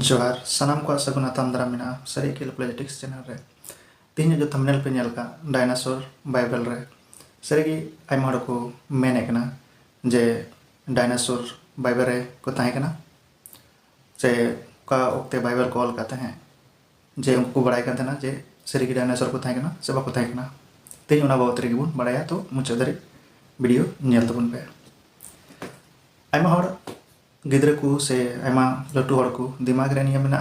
जोहार सानाम को सगुना तामदारा मेना सरीकिल पॉलिटिक्स चैनल रे तीन जो थंबनेल पे नेल का डायनासोर बाइबल रे सरीगी आइमा हड़ को मेने कना जे डायनासोर बाइबल रे को ताहे कना जे का ओक्ते बाइबल को ऑल करते हैं जे उनको बड़ाई करते ना जे सरीगी डायनासोर को ताहे कना से बाको ताहे कना तीन उना बहुत तरीके बुन बड़ाया तो मुझे दरी वीडियो नेल तबुन पे आइमा हड़ गिद्रे को से आइमा लटू हड़ को दिमाग रे निया मेना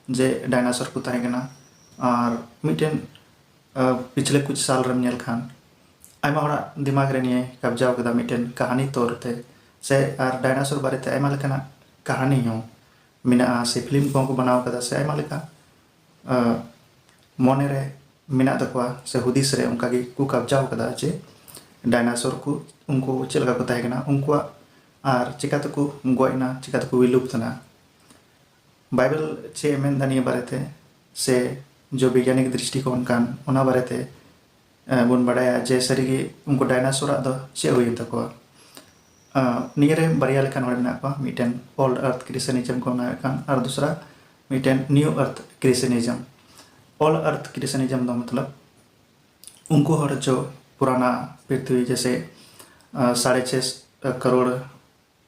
जे डायनासोर को ताहे कना और मिटेन पिछले कुछ साल रम नेल खान आइमा हड़ा दिमाग रे निया कब्जा कदा मिटेन कहानी तौरते से और डायनासोर बारे ते आइमा लेकना कहानी हो मेना से फिल्म को बनाव कदा से आइमा लेका मोने रे मेना तकवा से हुदिस रे उनका गी को कब्जा कदा जे डायनासोर को उनको चलगा को ताहे कना उनको और चिकाते को गोयना चिकाते को विलुप्तना बाइबल चे मेन दानिया बारेते से जो वैज्ञानिक दृष्टिकोण कान ओना बारेते बुन बड़ाया जे सरीगी उनको डायनासोर दो चे हुई तको नियरे बारिया लेकान हड़ मेना को मिटेन ओल्ड अर्थ क्रिश्चियनिज्म को ना कान और दूसरा मिटेन न्यू अर्थ क्रिश्चियनिज्म ओल्ड अर्थ क्रिश्चियनिज्म दो मतलब उनको हड़ जो पुराना पृथ्वी जैसे 6.5 करोड़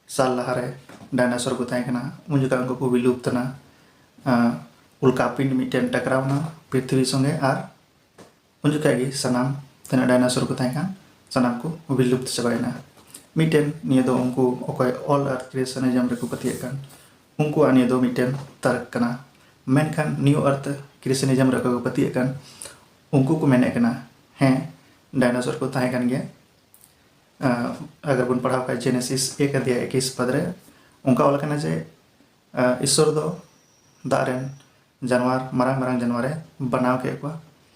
साल लहारे डायनासोर को ताहे कना उन जगह उनको को विलुप्तना उल्कापिंड मिटेन टकरावना पृथ्वी संगे और उन जगह गी सनाम तना डायनासोर को ताहे कान सनाम को विलुप्त चबायना मिटेन निये दो उनको ओकोय ऑल अर्थ क्रिश्चियनिज्म रे को पतिये कान उनको आनिये दो मिटेन तर्क कना मेनखान न्यू अर्थ क्रिश्चियनिज्म रे को पतिये कान उनको को मेने कना हैं डायनासोर को ताहे कान गया अगर बुन पढ़ाव का जेनेसिस 1:21 पद रे उनका ऑल कना जे ईश्वर दो दारेन जानवर मरांग मरांग जानवर बनाव के को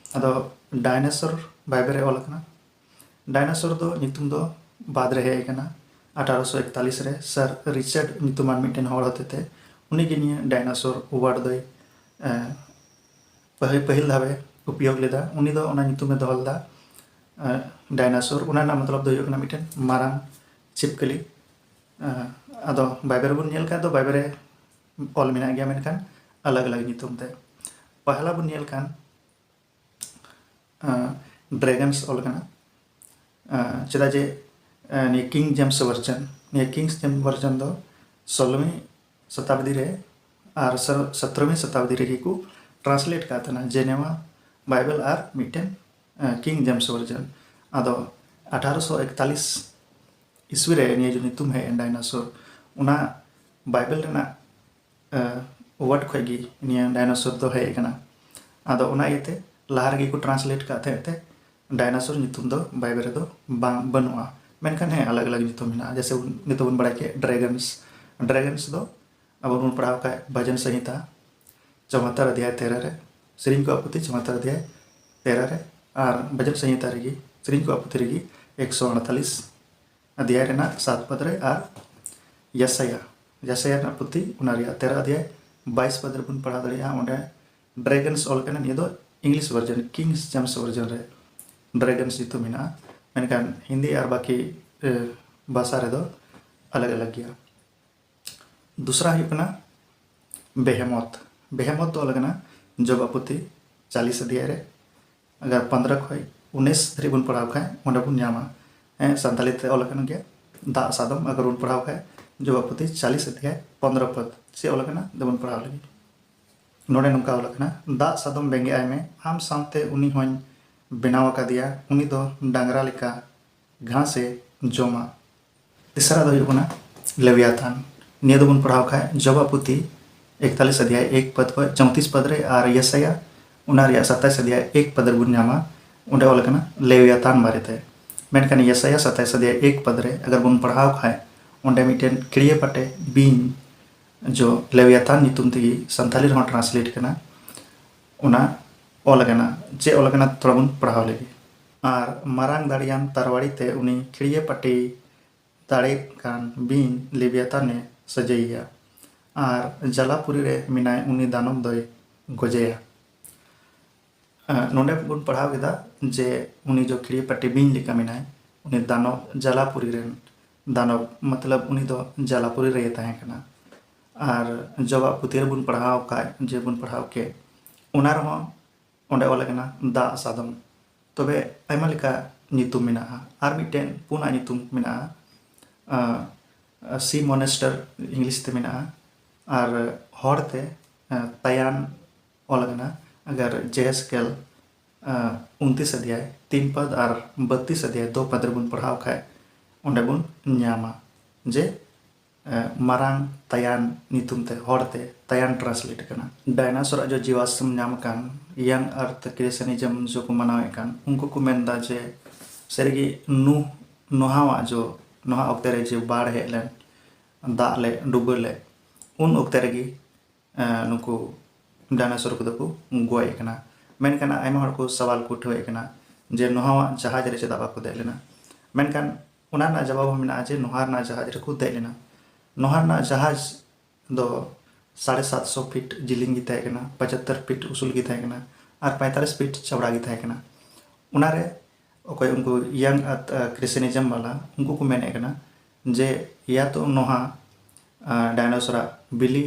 अदो डायनासोर बाइबल रे ऑल कना डायनासोर दो नितुम दो बाद रे हे कना 1841 रे सर रिचर्ड नितुमान मिटेन हड़ होते थे उनी के निये डायनासोर वर्ड दो पहिल धावे उपयोग लेदा उनी दो ओना नितुमे दोहलदा डायनासोर उना ना मतलब दो योगना मिटेन मारांग चिपकली अदो बाइबल बुन नेल का दो बाइबल रे ऑल मेना गया मेनखान अलग अलग नितुम ते पहला बुन नेल कान ड्रैगन्स ऑल कना चदा जे ने किंग जेम्स वर्जन ने किंग्स जेम्स वर्जन दो 16वीं शताब्दी रे और 17वीं शताब्दी रे को ट्रांसलेट का तना जेनेवा बाइबल और मिटेन किंग जेम्स वर्जन अदो 1841 ईस्वी रे निये जो नितुम है डायनासोर उना बाइबल रेना वर्ड खोगी निये डायनासोर दो है कना अदो उना येते लहार गी को ट्रांसलेट का थे डायनासोर नितुम दो बाइबल रे दो बनुआ मेनखान है अलग अलग नितुम है जैसे नितुम बन बड़ा के ड्रैगन्स दो अब उन पढ़ाव का भजन संहिता 74 अध्याय 13 रे श्रीम को अपुति 74 अध्याय 13 रे और भजन संहिता रेगी श्रीम को अपुति रेगी 148 अध्याय रेना 7 पद रे और यशया पुति उना 13 अध्याय 22 पद रे बुन पढ़ा दड़िया ओंडे ड्रैगन्स ऑल कना निये दो English version Kings James version रे ड्रैगन्स जितु मिना मेनखान हिंदी और बाकी भाषा रे दो अलग अलग गया दूसरा है अपना बेहेमोत तो अलग ना जो बापुति 40 अध्याय रे अगर 15 खय 19 धरी बुन पढ़ाव खाए ओंडे बुन नामा संताली ते ऑल कना गया दा सादम अगर बुन पढ़ाव खाए जो बापुति 40 अध्याय 15 पद से ऑल कना दबुन पढ़ाव लगी नोडे नुका ऑल कना दा सादम बेंगे आय में आम सामते उनी होन बनाव का दिया उनी दो डांगरा लेका घासे जोमा तीसरा दो हुना लेवियाथान निये दबुन पढ़ाव खाए जो बापुति 41 अध्याय 1 पद पर 34 पद रे और यशया उना 27 अध्याय 1 पद रे बुन नामा उंडे ऑल कना लेवियाथान बारे थे मेनखान यशया 27 अध्याय 1 पद रे अगर बुन पढ़ाव खाए उंडे मिटेन खिड़िए पटे बीन जो लेवियाथान नितुम तेगी संताली रे ट्रांसलेट कना उना ऑल कना जे ऑल कना थोड़ा बुन पढ़ाव लगी और मारांग दाड़ियान तरवाड़ी ते उनी खिड़िए पटे दाड़े कान बीन लेवियाथान ने सजैया और जलापुरी रे मिनाय उनी दानव दोय गोजेया नोंडे बुन पढ़ाव केदा जे उनी जो खिड़िए पट्टी बीन लिका मिनाय उनी दानव जलापुरी रे दानव मतलब उनी दो जलापुरी रे ताहे कना और जब पुथी रे बुन पढ़ाव का जे बुन पढ़ाव के उना रहो ओंडे ओले कना दा सादम तबे आयमा लेका नितुम मेनाहा आर मिटेन पुना नितुम मेनाहा सी मोनेस्टर इंग्लिश ते मेनाहा और हरते तयान ओलगना अगर जेहेस्केल 29 अध्याय 3 पद और 32 अध्याय 2 पद बुन पढ़ाव खाए ओंडे बुन न्यामा जे मारांग तयान नितुम ते हरते तयान ट्रांसलेट करना डायनासोर जो जीवाश्म नाम कान यंग अर्थ क्रिश्चियनिज्म जो को मनावे कान उनको को मेनदा जे सेरगी नोहावा जो नोहा ओक्ते रे जे बाढ़ हेलेन दा ले डुबले उन ओक्ते रेगी नुको डायनासोर को दको गोय कना मेनकान आयमा हर को सवाल को उठावे कना जे नोहावा जहाज रे चदा बाको देलेना मेनकान उना ना जवाब मेना जे नोहार ना जहाज रे को देलेना नोहार ना जहाज दो 750 फीट जिलिंग गी 75 फीट उसूल गी और 45 फीट चौड़ा गी उनारे ओकोय उनको यंग क्रिश्चियनिज्म वाला उनको को मेने कना जे या तो नोहा डायनासोर बिली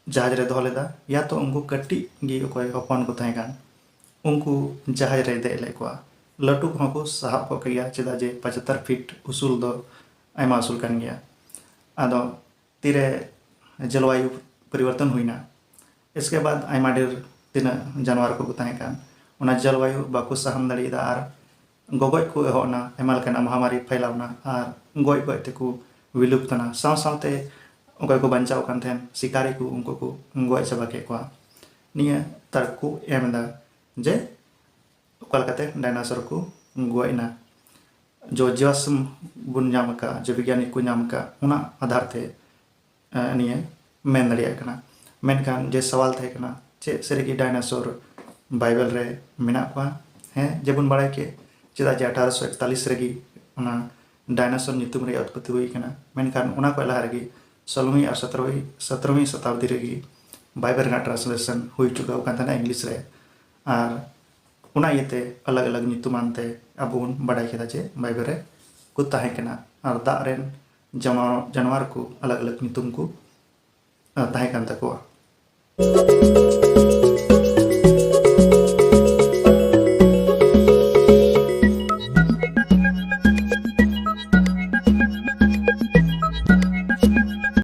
जहाज रे दोह लेदा या तो उनको कट्टी गी ओकोय हपन को थायकान उनको जहाज रे दे लेकोआ लटू को साहब को किया चेदा जे 75 फीट उसूल दो आयमा उसूल कान गया आदो तीरे जलवायु परिवर्तन हुईना इसके बाद आयमा ढेर तीना जानवर को ताहेकान उना जलवायु बाको सहन दाड़ीदा और गगोय को एहोना आयमा लेकाना महामारी फैलावना और गय गय तेको विलुप्तना साव सावते ओकय को बंचाव कान थेन शिकारी को उनको को गय चाबा के को निया तर्क को एमदा जे ओकलकते डायनासोर को गयना जो जीवाश्म बुन नाम का जो वैज्ञानिक को नाम का उना आधार थे निये मेन दाड़िया कना मेनकान जे सवाल थे कना चे सेरेगी डायनासोर बाइबल रे मेना पा हैं जेबुन बाड़ाय के चेदा जे 1841 रेगी उना डायनासोर नितुम रे उत्पत्ति हुई कना मेनकान उना को लहा रेगी 16वीं और 17वीं शताब्दी रेगी बाइबल रे ट्रांसलेशन हुई चुका कान था इंग्लिश रे और उना येते अलग अलग नितुमान ते अबुन बाड़ाय केदा जे बाइबल रे को ताहे कना और दा रेन जानवर को अलग अलग नितुम को ताहे कान तकोआ।